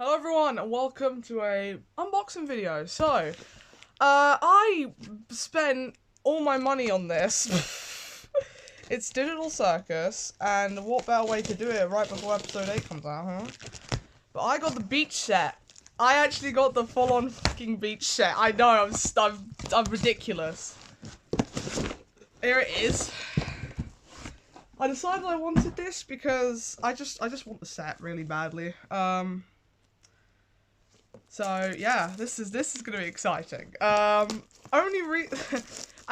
Hello everyone and welcome to a unboxing video. So, I spent all my money on this. It's digital Circus, and what better way to do it right before episode 8 comes out, huh? But I got the beach set. I actually got the full-on fucking beach set. I know, I'm ridiculous. Here it is. I decided I wanted this because I just want the set really badly. So yeah, this is gonna be exciting. I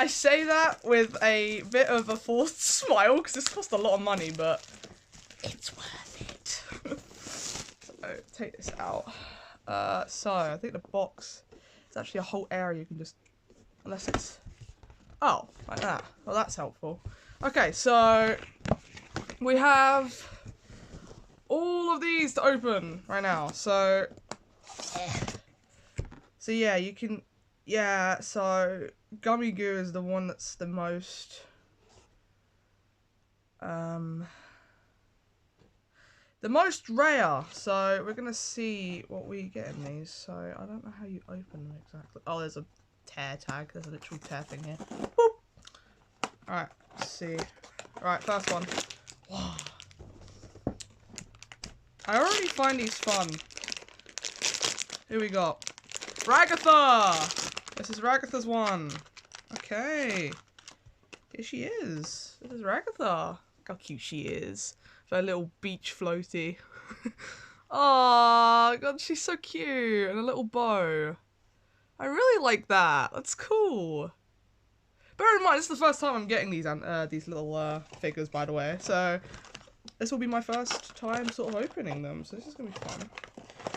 say that with a bit of a forced smile because this cost a lot of money, but it's worth it. So take this out. So I think the box is actually a whole area you can just, unless it's, oh, like that. Well, that's helpful. Okay, so we have all of these to open right now. So yeah, you can, yeah, so Gummy Goo is the one that's the most, the most rare, so we're gonna see what we get in these. So I don't know how you open them exactly. Oh, there's a tear tag, there's a literal tear thing here. Boop. Alright, let's see. Alright, first one. Whoa. I already find these fun. Here we go. Ragatha! This is Ragatha's one. Okay. Here she is. This is Ragatha. Look how cute she is. Her little beach floaty. Oh god, she's so cute. And a little bow. I really like that. That's cool. Bear in mind, this is the first time I'm getting these little figures, by the way. So this will be my first time sort of opening them. So this is gonna be fun.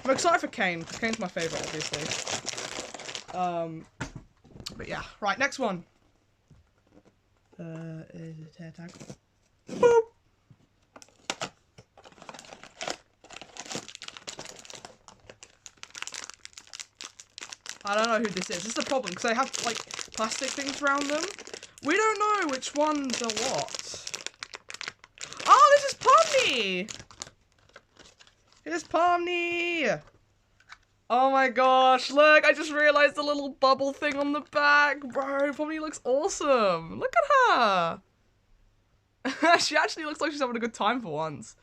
I'm excited for Kane, because Kane's my favourite, obviously. But yeah. Right, next one. Is a tear tag. Boop! I don't know who this is. This is the problem, because they have, like, plastic things around them. We don't know which ones are what. Oh, this is Pomni! Here's Pomni! Oh my gosh, look, I just realized the little bubble thing on the back. Bro, Pomni looks awesome. Look at her. She actually looks like she's having a good time for once.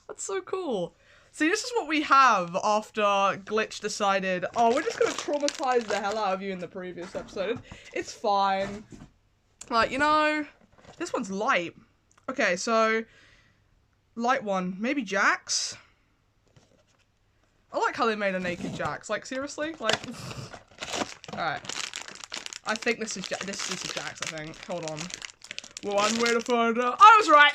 That's so cool. See, this is what we have after Glitch decided, oh, we're just gonna traumatize the hell out of you in the previous episode. It's fine. Like, you know, this one's light. Okay, so, light one. Maybe Jax? I like how they made a naked Jax. Like, seriously? Like, alright. I think this is Jax, I think. Hold on. One way to find out. I was right!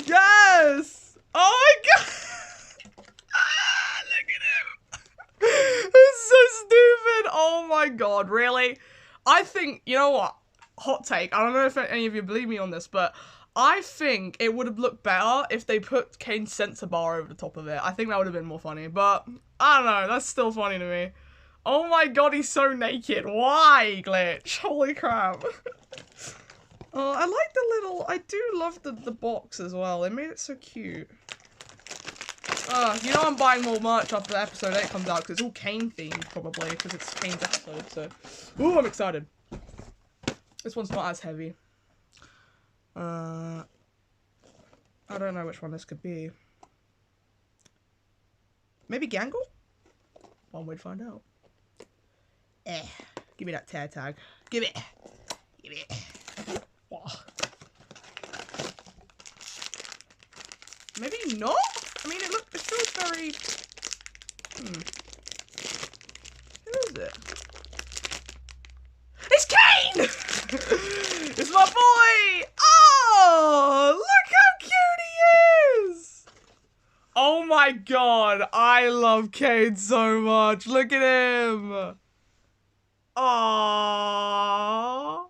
Yes! Oh my god! Look at him! It's so stupid! Oh my god, really? I think, you know what? Hot take. I don't know if any of you believe me on this, but I think it would have looked better if they put Kane's sensor bar over the top of it. I think that would have been more funny, but I don't know. That's still funny to me. Oh my god, he's so naked. Why, Glitch? Holy crap. I like the little... I do love the box as well. They made it so cute. You know I'm buying more merch after episode 8 comes out because it's all Kane themed, probably, because it's Kane's episode, so... Ooh, I'm excited. This one's not as heavy. I don't know which one this could be. Maybe Gangle? One way to find out. Give me that tear tag. Give it. Give it. Oh. Maybe not? I mean, it feels very... Who is it? It's Kane! It's my boy! Oh, look how cute he is! Oh my god, I love Kane so much. Look at him. Aww.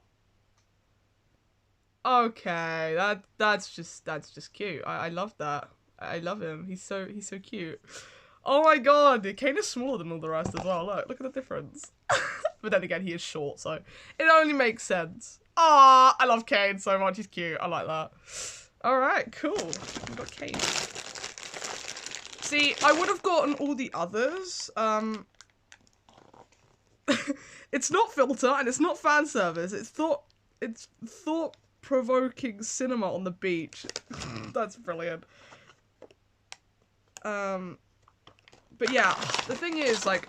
Okay, that's just cute. I love that. I love him. He's so cute. Oh my god, Kane is smaller than all the rest as well. Look at the difference. But then again, he is short, so it only makes sense. Ah, I love Kane so much. He's cute. I like that. All right, cool. We've got Kane. See, I would have gotten all the others. It's not filter and it's not fan service. It's thought-provoking cinema on the beach. That's brilliant. But yeah, the thing is, like,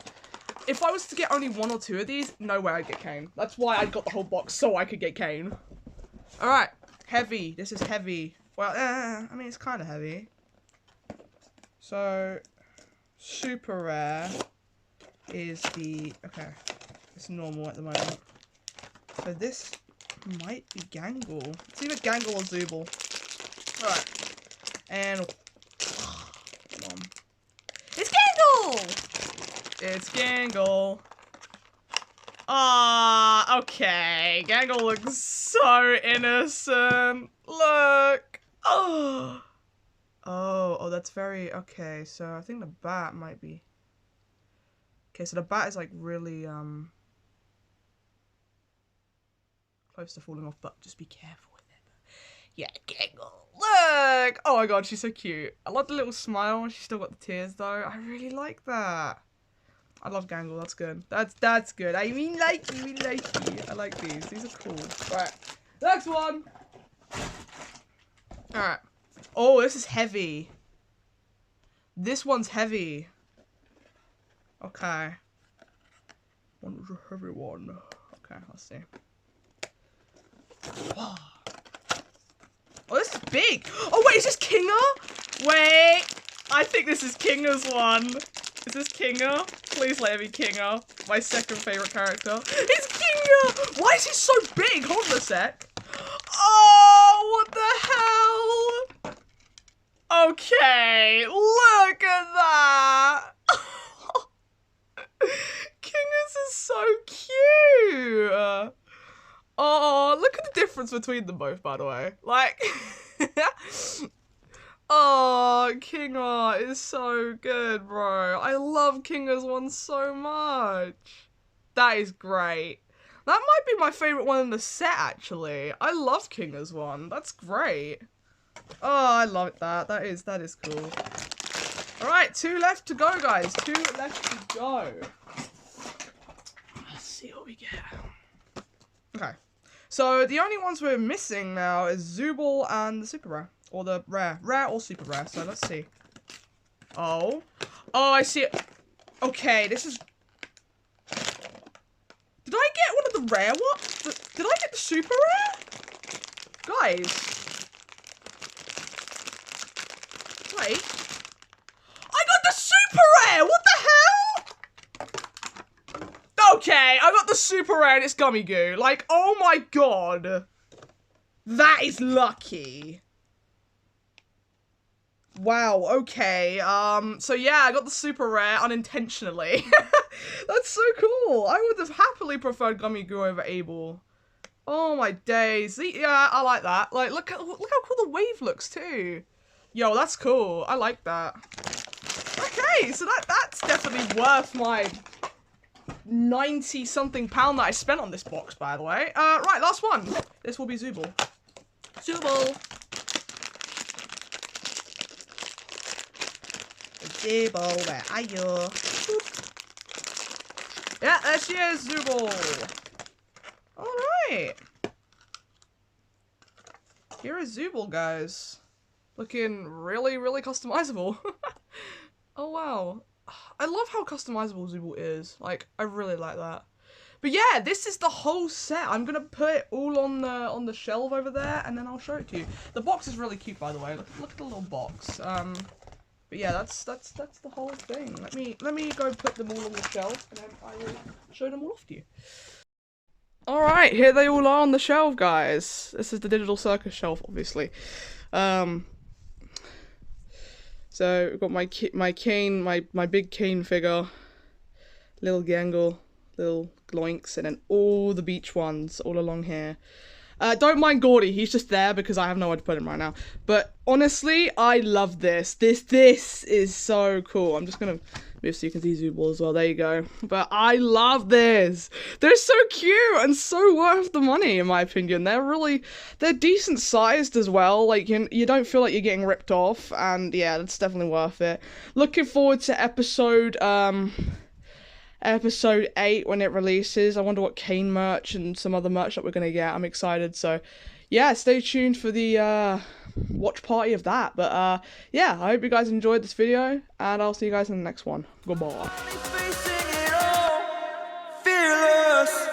if I was to get only 1 or 2 of these, no way I'd get Kane. That's why I got the whole box, so I could get Kane. Alright, heavy. This is heavy. Well, I mean, it's kind of heavy. So, super rare is the... Okay, it's normal at the moment. So this might be Gangle. It's either Gangle or Zooble. Alright. And... Come on. It's Gangle! It's Gangle. Ah, okay. Gangle looks so innocent. Look. Oh. Oh, that's very... Okay, so I think the bat might be... Okay, so the bat is, like, really, close to falling off, but just be careful with it. Yeah, Gangle. Look! Oh my god, she's so cute. I love the little smile. She's still got the tears, though. I really like that. I love Gangle. That's good. That's good. I mean, like you. I like these. These are cool. Right. Next one. Alright. Oh, this is heavy. This one's heavy. Okay. One was a heavy one. Okay, let's see. Oh, this is big. Oh, wait, is this Kinger? Wait. I think this is Kinger's one. Is this Kinger? Please let it be Kinger. My second favorite character. It's Kinger! Why is he so big? Hold on a sec. Oh, what the hell? Okay, look at that. Kinger's is so cute. Oh, look at the difference between them both, by the way. Like... Oh, Kinger is so good, bro. I love Kinger's one so much. That is great. That might be my favorite one in the set, actually. I love Kinger's one. That's great. Oh, I love that. That is cool. Alright, 2 left to go, guys. 2 left to go. Let's see what we get. Okay. So, the only ones we're missing now is Zooble and the Super Rare. Or the rare. Rare or super rare. So let's see. Oh. Oh, I see it. Okay, this is... Did I get one of the rare ones? Did I get the super rare? Guys. Wait. I got the super rare! What the hell? Okay, I got the super rare and it's Gummy Goo. Like, oh my god. That is lucky. Wow, okay, so yeah, I got the super rare unintentionally. That's so cool. I would have happily preferred Gummy Goo over Abel. Oh my days. Yeah, I like that. Like, look how cool the wave looks too. Yo, that's cool. I like that. Okay, so that's definitely worth my 90-something pound that I spent on this box, by the way. Right, last one. This will be Zooble. Zooble. Zooble, where are you? Boop. Yeah, there she is, Zooble. Alright. Here is Zooble, guys. Looking really, really customizable. Oh, wow. I love how customizable Zooble is. Like, I really like that. But yeah, this is the whole set. I'm gonna put it all on the shelf over there, and then I'll show it to you. The box is really cute, by the way. Look at the little box. But yeah, that's the whole thing. Let me go put them all on the shelf, and then I will show them all off to you. All right, here they all are on the shelf, guys. This is the digital circus shelf, obviously. So we've got my cane, my big cane figure, little Gangle, little Gloinks, and then all the beach ones all along here. Don't mind Gordy, he's just there because I have nowhere to put him right now. But honestly, I love this. This is so cool. I'm just gonna move so you can see Zooble as well. There you go. But I love this. They're so cute and so worth the money, in my opinion. They're decent sized as well. Like, you don't feel like you're getting ripped off, and yeah, that's definitely worth it. Looking forward to episode 8 when it releases. I wonder what Kane merch and some other merch that we're gonna get. I'm excited. So yeah, stay tuned for the watch party of that. But yeah, I hope you guys enjoyed this video, and I'll see you guys in the next one. Goodbye. Fearless.